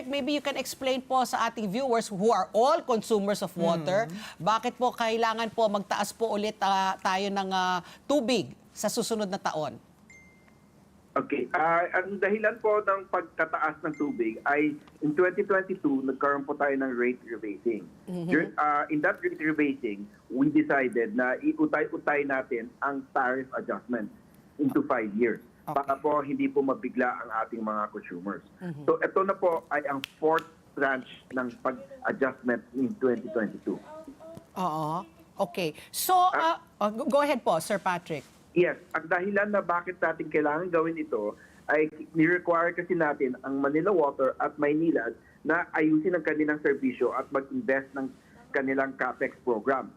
Maybe you can explain po sa ating viewers who are all consumers of water, bakit po kailangan po magtaas po ulit tayo ng tubig sa susunod na taon? Okay. Ang dahilan po ng pagtataas ng tubig ay in 2022, nagkaroon po tayo ng rate rebasing. In that rate rebasing, we decided na iutay-utay natin ang tariff adjustment into 5 years. Okay. Para po hindi po mabigla ang ating mga consumers. So ito na po ay ang fourth tranche ng pag-adjustment in 2022. Oo. Okay. So, go ahead po, Sir Patrick. Yes, ang dahilan na bakit natin kailangan gawin ito ay ni-require kasi natin ang Manila Water at Maynilad na ayusin ang kanilang serbisyo at mag-invest ng kanilang CAPEX program.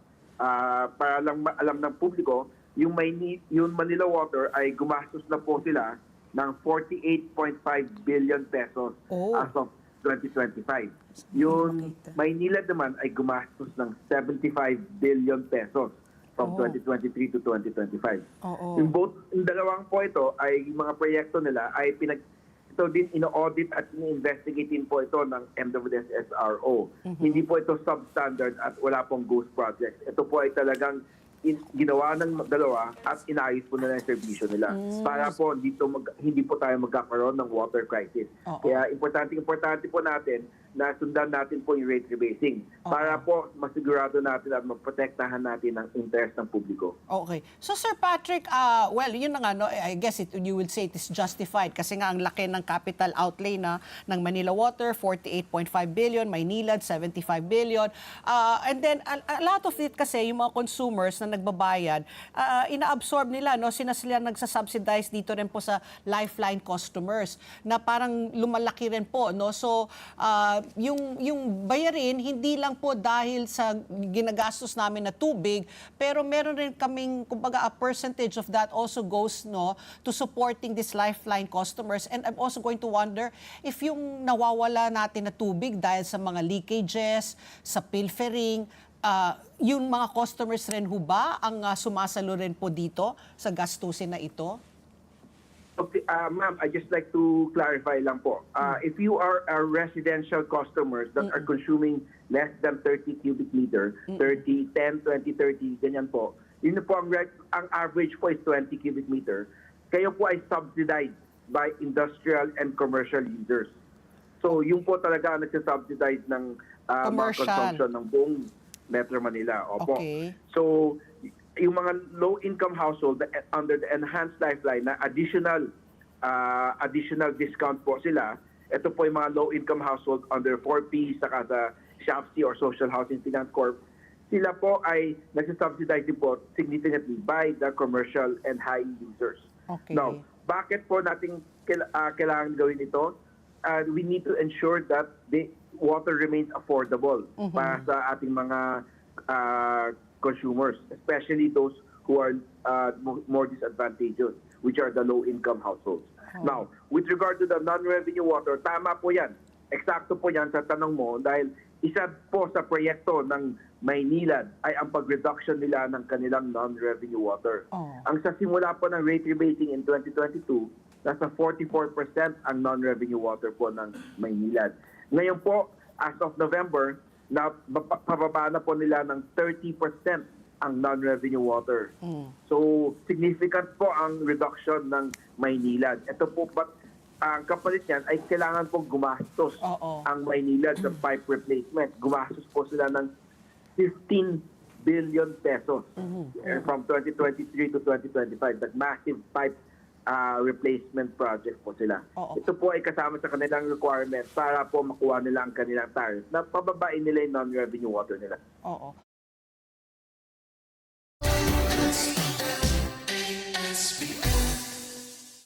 Para lang alam ng publiko, yung Manila Water ay gumastos na po sila ng 48.5 billion pesos as of 2025. Yung Maynilad naman ay gumastos ng 75 billion pesos from 2023 to 2025. Yung dalawang po ito ay mga proyekto nila ay ito din ino-audit at ini-investigate din po ito ng MWS SRO. Hindi po ito substandard at wala pong ghost projects. Ito po ay talagang ginawa ng dalawa at inayos po nila yung serbisyo nila para po hindi po tayo magkakaroon ng water crisis. Kaya importante po natin na sundan natin po yung rate rebasing para po masigurado natin at maprotektahan natin ang interest ng publiko. Okay. So, Sir Patrick, well, yun na nga, no, I guess you will say it is justified kasi nga ang laki ng capital outlay na ng Manila Water, 48.5 billion, Maynilad, 75 billion. And then, a lot of it kasi, yung mga consumers na nagbabayad, ina-absorb nila, no, sila nagsasubsidize dito rin po sa lifeline customers na parang lumalaki rin po, no? So, yung bayarin, hindi lang po dahil sa ginagastos namin na tubig, pero meron rin kaming, kumbaga, a percentage of that also goes, no, to supporting these lifeline customers. And I'm also going to wonder if yung nawawala natin na tubig dahil sa mga leakages, sa pilfering, yung mga customers rin ho ba ang sumasalo rin po dito sa gastusin na ito? Okay, ma'am, I just like to clarify lang po. If you are a residential customers that are consuming less than 30 cubic meter, 30, 10, 20, 30, ganyan po, yun po ang average po is 20 cubic meter. Kayo po ay subsidized by industrial and commercial users. So, yung po talaga ang nagsasubsidize ng mga consumption ng buong Metro Manila. Opo. Okay. So, yung mga low-income household under the enhanced lifeline na additional discount po sila, ito po yung mga low-income household under 4P saka sa SHAFC or Social Housing Finance Corp, sila po ay nagsasubsidize din po significantly by the commercial and high users. Okay. Now, bakit po natin kailangan gawin ito? We need to ensure that the water remains affordable para sa ating mga consumers, especially those who are more disadvantaged, which are the low-income households. Now, with regard to the non-revenue water, tama po yan. Eksakto po yan sa tanong mo dahil isa po sa proyekto ng Maynilad ay ang pag-reduction nila ng kanilang non-revenue water. Ang sa simula po ng rate rebasing in 2022, nasa 44% ang non-revenue water po ng Maynilad. Ngayon po, as of November, na pababa na po nila ng 30% ang non-revenue water. So, significant po ang reduction ng Maynilad. Ito po, ang kapalit niyan ay kailangan po gumastos ang Maynilad sa pipe replacement. Gumastos po sila ng 15 billion pesos from 2023 to 2025. That massive pipe replacement project po sila. Ito po ay kasama sa kanilang requirement para po makuha nila ang kanilang tariff na pababain nila yung non-revenue water nila. Oo.